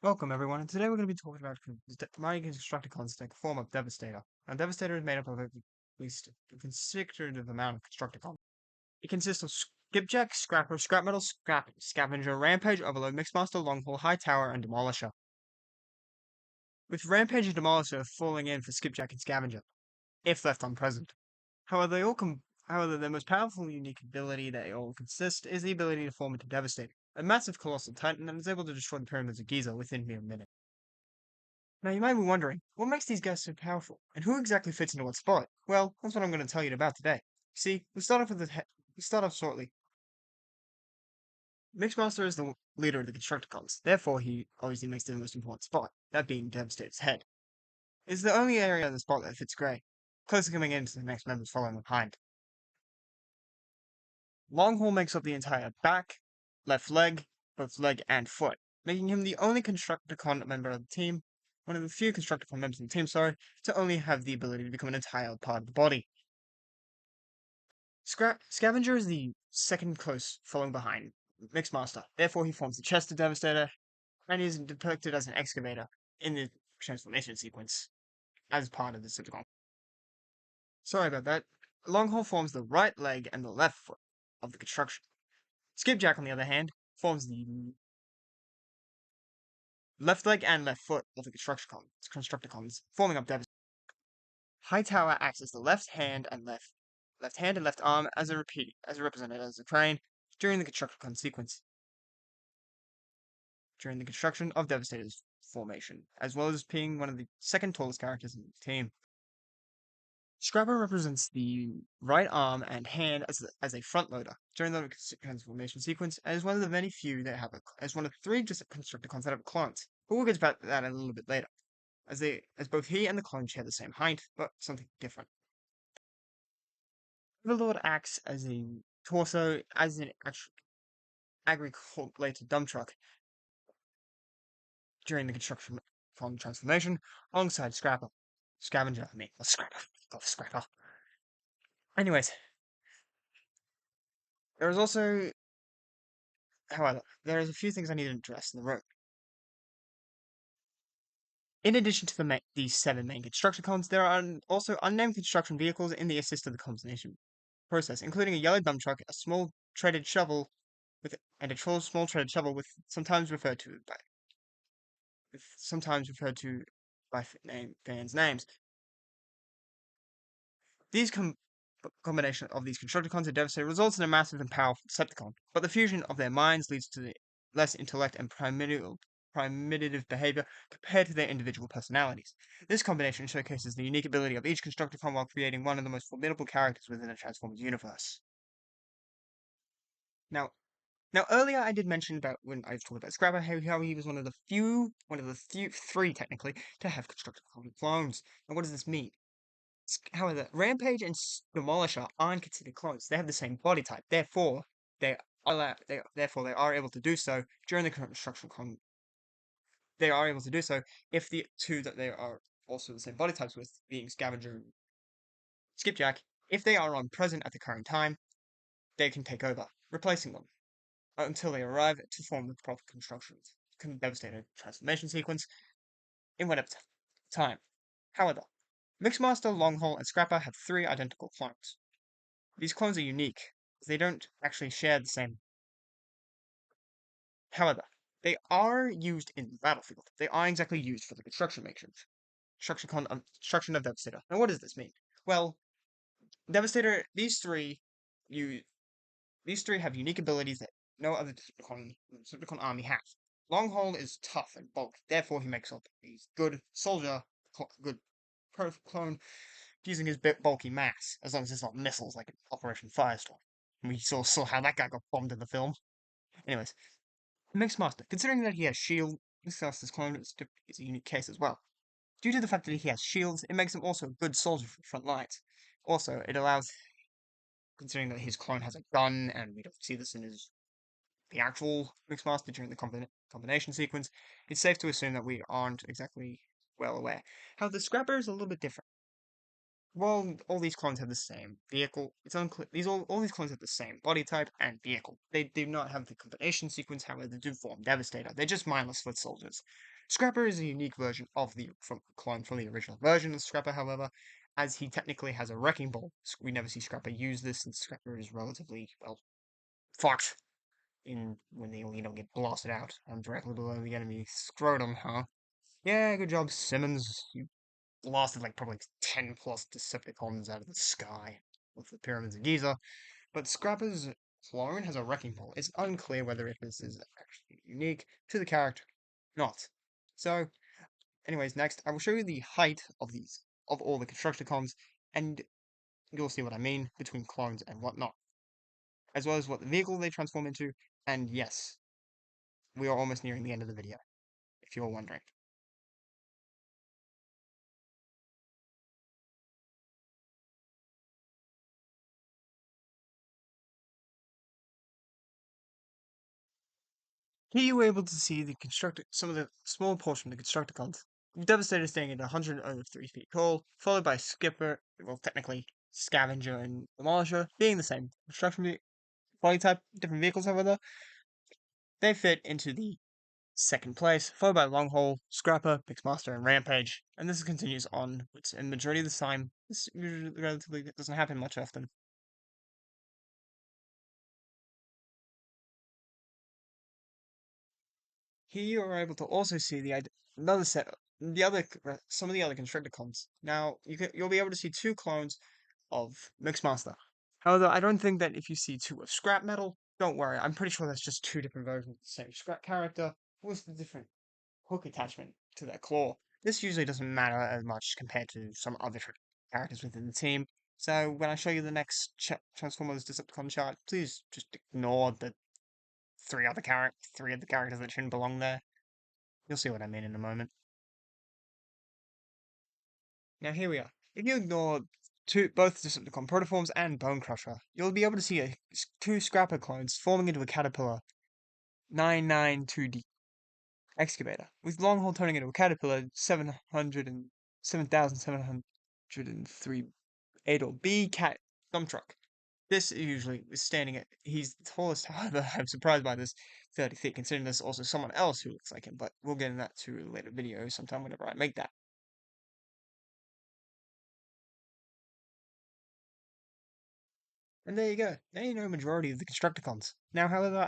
Welcome, everyone, and today we're going to be talking about mining Constructicons take the form of Devastator. Now, Devastator is made up of at least a considerable amount of Constructicons. It consists of Skipjack, Scrapper, Scrap Metal, Scavenger, Rampage, Overload, Mixmaster, Longhaul, High Tower, and Demolisher. With Rampage and Demolisher falling in for Skipjack and Scavenger, if left unpresent. However, however, their most powerful and unique ability they all consist is the ability to form into Devastator, a massive colossal titan that is able to destroy the pyramids of Giza within mere minutes. Now you might be wondering, what makes these guys so powerful, and who exactly fits into what spot? Well, that's what I'm going to tell you about today. See, we start off shortly. Mixmaster is the leader of the Constructicons, therefore he obviously makes the most important spot, that being Devastator's head. It's the only area of the spot that fits Grey, closely coming in to the next members following behind. Longhorn makes up the entire back, left leg, both leg and foot, making him the only Constructicon member of the team, one of the few Constructicon members of the team, sorry, to only have the ability to become an entire part of the body. Scavenger is the second close following behind Mixmaster, therefore he forms the chest of Devastator, and is depicted as an excavator in the transformation sequence as part of the Decepticon. Sorry about that. Longhorn forms the right leg and the left foot of the construction. Skipjack, on the other hand, forms the left leg and left foot of the Constructicons, forming up Devastator. Hightower acts as the left hand and left arm as represented as a crane during the Constructicon sequence. During the construction of Devastator's formation, as well as being one of the second tallest characters in the team. Scrapper represents the right arm and hand as a front loader during the transformation sequence, as one of the many few that have as one of three Constructicons that have clones. But we'll get about that a little bit later, as both he and the clone share the same height, but something different. Overlord acts as a torso, as an agri-related dump truck during the construction from transformation, alongside Scavenger, I mean, Scrapper. Anyways, there is also, however, there is a few things I need to address in the room. In addition to these 7 main Constructicons, there are also unnamed construction vehicles in the assist of the combination process, including a yellow dump truck, a small treaded shovel, and a small treaded shovel sometimes referred to by fans' names. These combination of these Constructicons and Devastator results in a massive and powerful Decepticon, but the fusion of their minds leads to less intellect and primitive behavior compared to their individual personalities. This combination showcases the unique ability of each Constructicon while creating one of the most formidable characters within a Transformers universe. Now, earlier I did mention about when I was talking about Scrapper, how he was one of the three technically, to have Constructicon clones. And what does this mean? However, Rampage and Demolisher aren't considered clones. They have the same body type. Therefore they are able to do so during the construction they are able to do so if the two that they are also the same body types with, being Scavenger and Skipjack, if they are on present at the current time, they can take over, replacing them until they arrive to form the proper devastated transformation sequence in whatever time. However, Mixmaster, Longhaul, and Scrapper have 3 identical clones. These clones are unique, as they don't actually share the same. However, they are used in the battlefield. They aren't exactly used for the construction of Devastator. Now, what does this mean? Well, Devastator, these three have unique abilities that no other Decepticon army has. Longhaul is tough and bulky, therefore he makes up a good soldier, good clone, using his bulky mass, as long as it's not missiles like Operation Firestorm. We saw how that guy got bombed in the film. Anyways, Mixmaster, considering that he has shield, Mixmaster's clone is a unique case as well. Due to the fact that he has shields, it makes him also a good soldier for the front lines. Also, it allows, considering that his clone has a gun, and we don't see this in the actual Mixmaster during the combination sequence, it's safe to assume that we aren't exactly well aware. How the Scrapper is a little bit different. Well, all these clones have the same vehicle. It's unclear. All these clones have the same body type and vehicle. They do not have the combination sequence, however, they do form Devastator. They're just mindless foot soldiers. Scrapper is a unique version of the clone from the original version of Scrapper, however, as he technically has a wrecking ball. We never see Scrapper use this, since Scrapper is relatively well fucked in when they get blasted out and directly below the enemy scrotum, huh? Yeah, good job, Simmons. You blasted like probably 10 plus Decepticons out of the sky with the pyramids of Giza. But Scrapper's clone has a wrecking ball. It's unclear whether this is actually unique to the character or not. So, anyways, next I will show you the height of all the Constructicons, and you'll see what I mean between clones and whatnot, as well as what the vehicle they transform into. And yes, we are almost nearing the end of the video, if you're wondering. Here you were able to see some of the small portion of the Constructicons. Devastator staying at 103 feet tall, followed by Skipper, well, technically Scavenger and Demolisher, being the same body type, different vehicles, however. They fit into the second place, followed by Longhaul, Scrapper, Mixmaster, and Rampage. And this continues on, which in the majority of the time, this usually relatively doesn't happen much often. Here you are able to also see another set, some of the other Constructicons. Now you'll be able to see two clones of Mixmaster. However, I don't think that if you see two of Scrap Metal, don't worry. I'm pretty sure that's just two different versions of the same Scrap character with the different hook attachment to their claw. This usually doesn't matter as much compared to some other characters within the team. So when I show you the next Transformers Decepticon chart, please just ignore the three of the characters that shouldn't belong there. You'll see what I mean in a moment. Now here we are. If you ignore both Decepticon Protoforms and Bone Crusher, you'll be able to see two Scrapper clones forming into a Caterpillar 992D excavator, with Longhaul turning into a Caterpillar 7,703 Adol B Cat dump truck. This usually is standing at, he's the tallest, however, I'm surprised by this, 30 feet, considering there's also someone else who looks like him, but we'll get into that to a later video sometime whenever I make that. And there you go. Now you know a majority of the Constructicons. Now, however,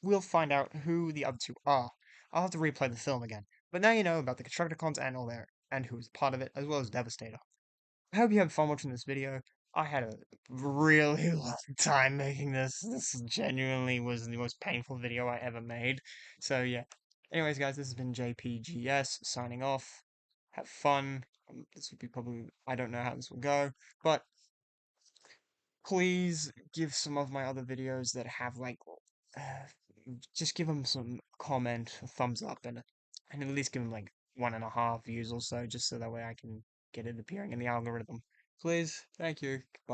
we'll find out who the other two are. I'll have to replay the film again. But now you know about the Constructicons and all their, and who was part of it, as well as Devastator. I hope you had fun watching this video. I had a really long time making this. This genuinely was the most painful video I ever made. So yeah. Anyways, guys, this has been JPGS signing off. Have fun. This would be probably, I don't know how this will go, but please give some of my other videos that have like uh, just give them some comment, a thumbs up, and at least give them like 1.5 views or so, just so that way I can get it appearing in the algorithm. Please, thank you. Bye.